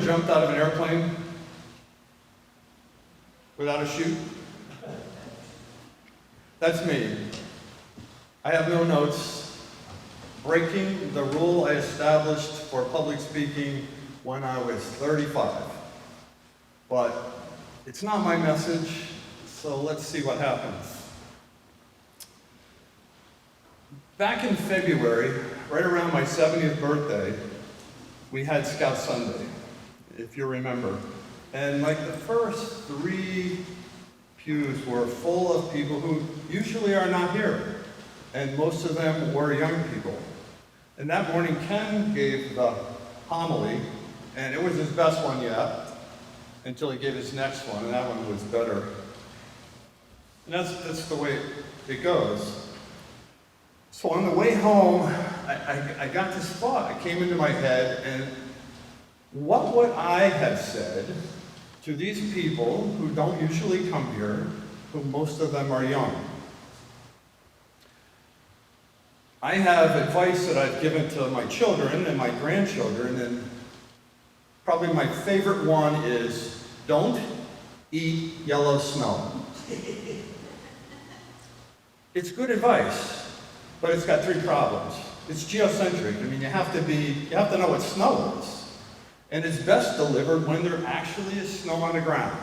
jumped out of an airplane without a chute? That's me. I have no notes. Breaking the rule I established for public speaking when I was 35. But it's not my message, so let's see what happens. Back in February, right around my 70th birthday, we had Scout Sunday, if you remember. And like the first 3 pews were full of people who usually are not here. And most of them were young people. And that morning, Ken gave the homily, and it was his best one yet, until he gave his next one, and that one was better. And that's the way it goes. So on the way home, I got this thought. It came into my head, and what would I have said to these people who don't usually come here, who most of them are young? I have advice that I've given to my children and my grandchildren, and probably my favorite one is, don't eat yellow snow. It's good advice, but it's got 3 problems. It's geocentric. I mean, you have to know what snow is. And it's best delivered when there actually is snow on the ground.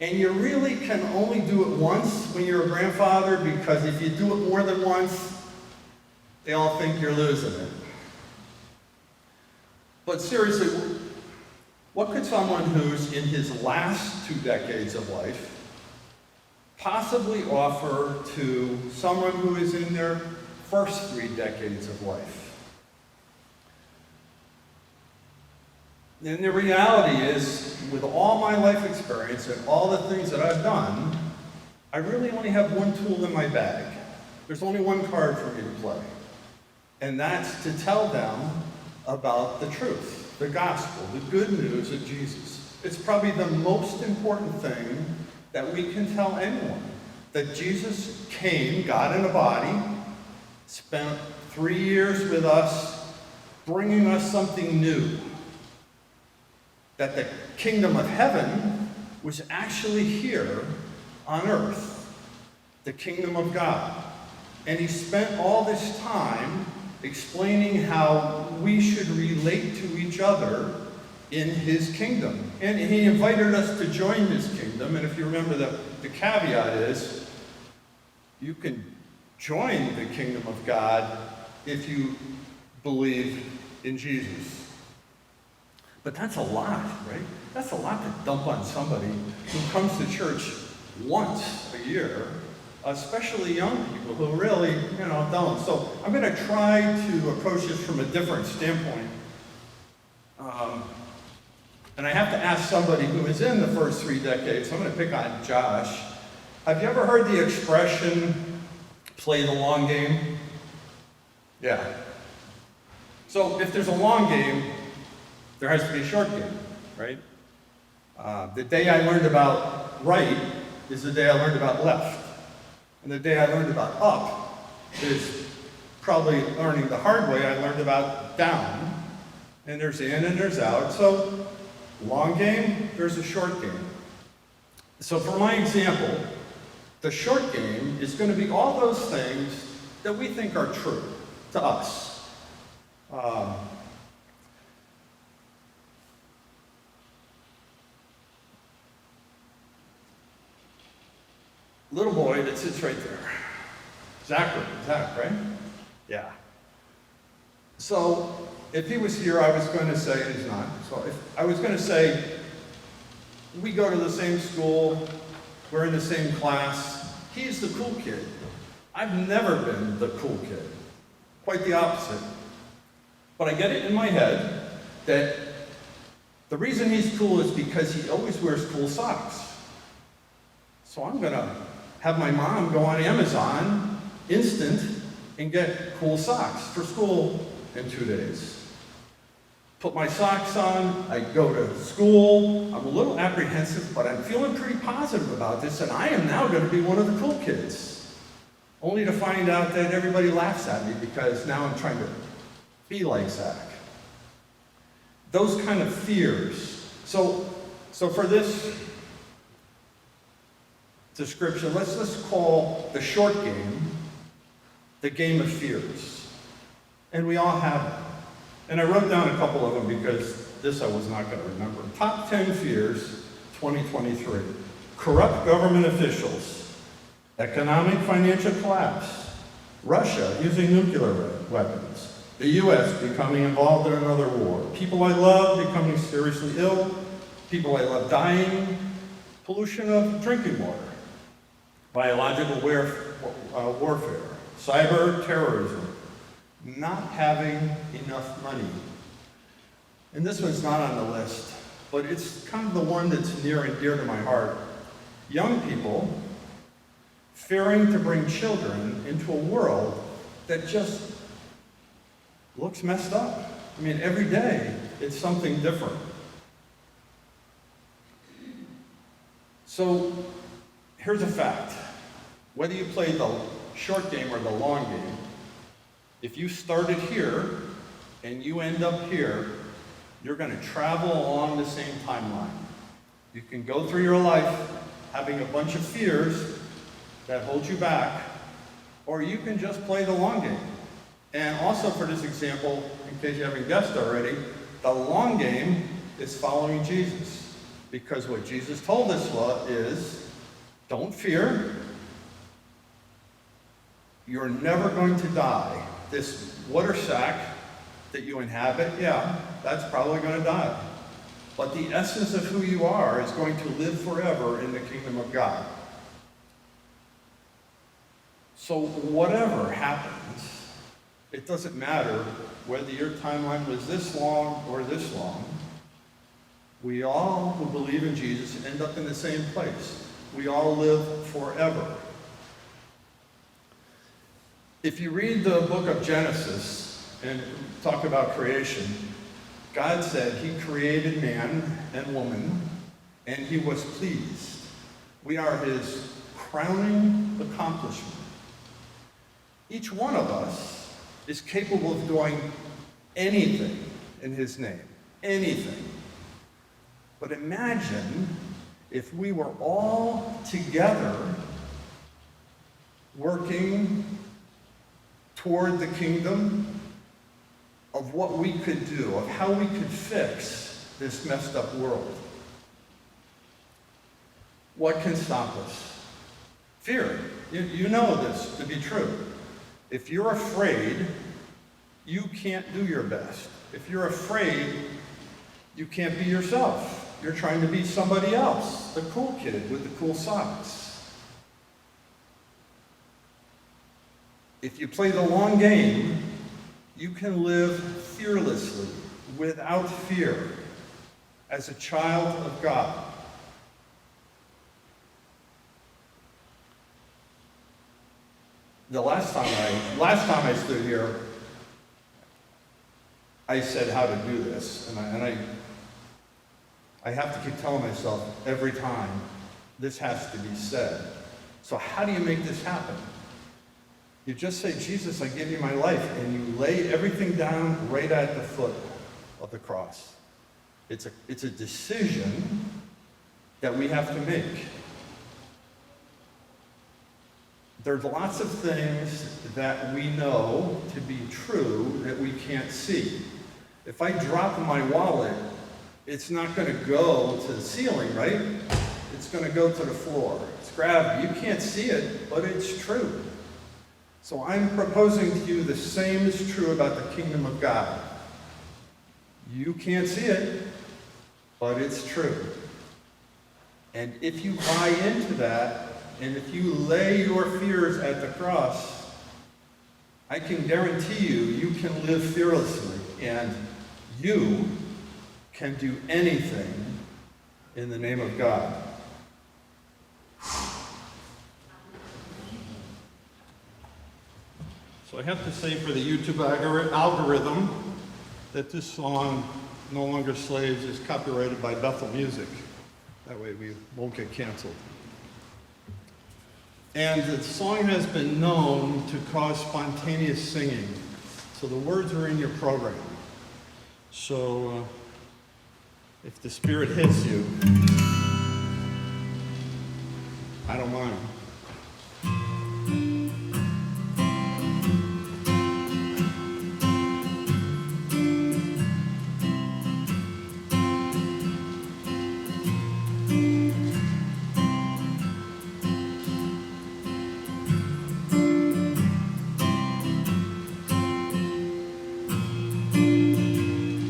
And you really can only do it once when you're a grandfather, because if you do it more than once, they all think you're losing it. But seriously, what could someone who's in his last 2 decades of life possibly offer to someone who is in their first 3 decades of life? And the reality is, with all my life experience and all the things that I've done, I really only have one tool in my bag. There's only one card for me to play. And that's to tell them about the truth, the gospel, the good news of Jesus. It's probably the most important thing that we can tell anyone. That Jesus came, God in a body, spent 3 years with us, bringing us something new. That the kingdom of heaven was actually here on earth, the kingdom of God. And he spent all this time explaining how we should relate to each other in his kingdom. And he invited us to join his kingdom. And if you remember, the caveat is, you can join the kingdom of God if you believe in Jesus. But that's a lot, right? That's a lot to dump on somebody who comes to church once a year, especially young people who really, don't. So I'm going to try to approach this from a different standpoint. And I have to ask somebody who is in the first 3 decades. So I'm going to pick on Josh. Have you ever heard the expression, play the long game? Yeah. So if there's a long game, there has to be a short game, right? The day I learned about right is the day I learned about left. And the day I learned about up is probably learning the hard way. I learned about down. And there's in and there's out. So long game, there's a short game. So for my example, the short game is going to be all those things that we think are true to us. Little boy that sits right there. Zach, right? Yeah. So if he was here, I was going to say, and he's not. So if I was going to say, we go to the same school, we're in the same class, he's the cool kid. I've never been the cool kid. Quite the opposite. But I get it in my head that the reason he's cool is because he always wears cool socks. So I'm going to have my mom go on Amazon instant and get cool socks for school in 2 days. Put my socks on, I go to school, I'm a little apprehensive, but I'm feeling pretty positive about this, and I am now going to be one of the cool kids. Only to find out that everybody laughs at me because now I'm trying to be like Zach. those kind of fears. So for this description, let's call the short game the game of fears. And we all have them. And I wrote down a couple of them because this I was not going to remember. Top 10 fears, 2023. Corrupt government officials, economic financial collapse, Russia using nuclear weapons, the U.S. becoming involved in another war, people I love becoming seriously ill, people I love dying, pollution of drinking water, biological warfare, cyber terrorism, not having enough money. And this one's not on the list, but it's kind of the one that's near and dear to my heart. Young people fearing to bring children into a world that just looks messed up. I mean, every day it's something different. So here's a fact. Whether you play the short game or the long game, if you started here and you end up here, you're going to travel along the same timeline. You can go through your life having a bunch of fears that hold you back, or you can just play the long game. And also for this example, in case you haven't guessed already, the long game is following Jesus. Because what Jesus told us is, don't fear. You're never going to die. This water sack that you inhabit, yeah, that's probably going to die. But the essence of who you are is going to live forever in the kingdom of God. So whatever happens, it doesn't matter whether your timeline was this long or this long. We all who believe in Jesus end up in the same place. We all live forever. If you read the book of Genesis and talk about creation, God said he created man and woman, and he was pleased. We are his crowning accomplishment. Each one of us is capable of doing anything in his name, anything. But imagine if we were all together working toward the kingdom, of what we could do, of how we could fix this messed up world. What can stop us? Fear. You know this to be true. If you're afraid, you can't do your best. If you're afraid, you can't be yourself. You're trying to be somebody else, the cool kid with the cool socks. If you play the long game, you can live fearlessly, without fear, as a child of God. The last time I stood here, I said how to do this, and I have to keep telling myself every time, this has to be said. So how do you make this happen? You just say, Jesus, I give you my life, and you lay everything down right at the foot of the cross. It's a decision that we have to make. There's lots of things that we know to be true that we can't see. If I drop my wallet, it's not going to go to the ceiling, right? It's going to go to the floor. It's gravity. You can't see it, but it's true. So I'm proposing to you the same is true about the kingdom of God. You can't see it, but it's true. And if you buy into that, and if you lay your fears at the cross, I can guarantee you can live fearlessly, and you can do anything in the name of God. So I have to say for the YouTube algorithm that this song, No Longer Slaves, is copyrighted by Bethel Music. That way we won't get canceled. And the song has been known to cause spontaneous singing. So the words are in your program. So If the Spirit hits you, I don't mind.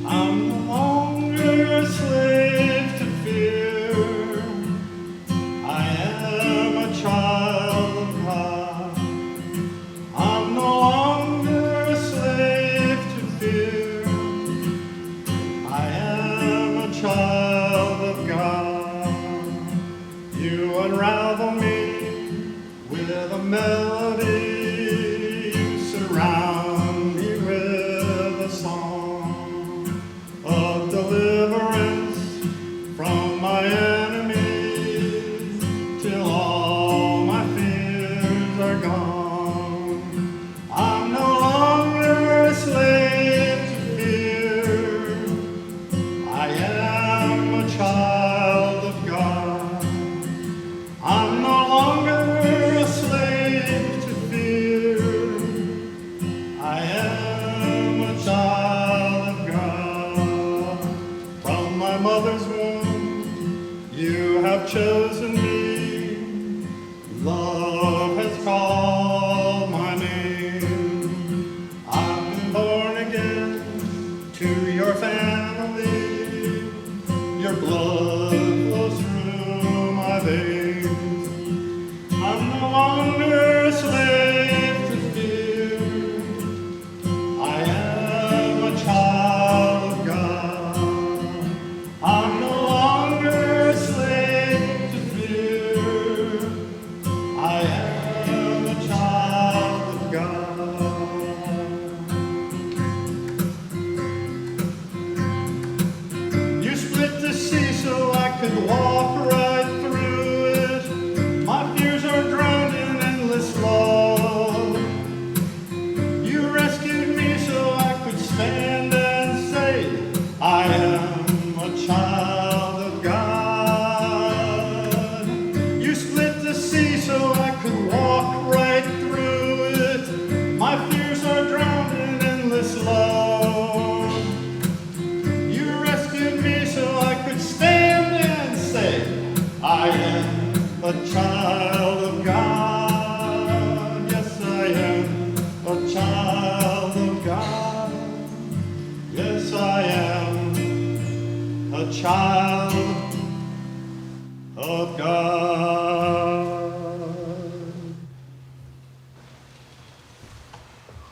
I'm no longer a slave to fear. I am a child of God. I'm no longer a slave to fear. I am a child of God. You unravel me with a melody. You surround me with a song of deliverance from my enemies, till all my fears are gone. I'm no longer a slave to fear. I am a child of God. I'm no longer a slave to fear. I am a child of God. From my mother's womb, you have chosen me. Love has called my name. I've been born again to your family. Your blood flows through my veins. I'm no longer a slave to fear. I am a child of God. I'm no longer a slave to fear. I am a child of God. You split the sea so I could walk right through it. My fears are drowned in endless love. You rescued me so I could stand and say, I am a child of God. You split the sea so I could walk right through it. My fears are drowned in endless love. You rescued me so I could stand and say, I am a child of God. Yes, I am a child of God. Yes, I am a child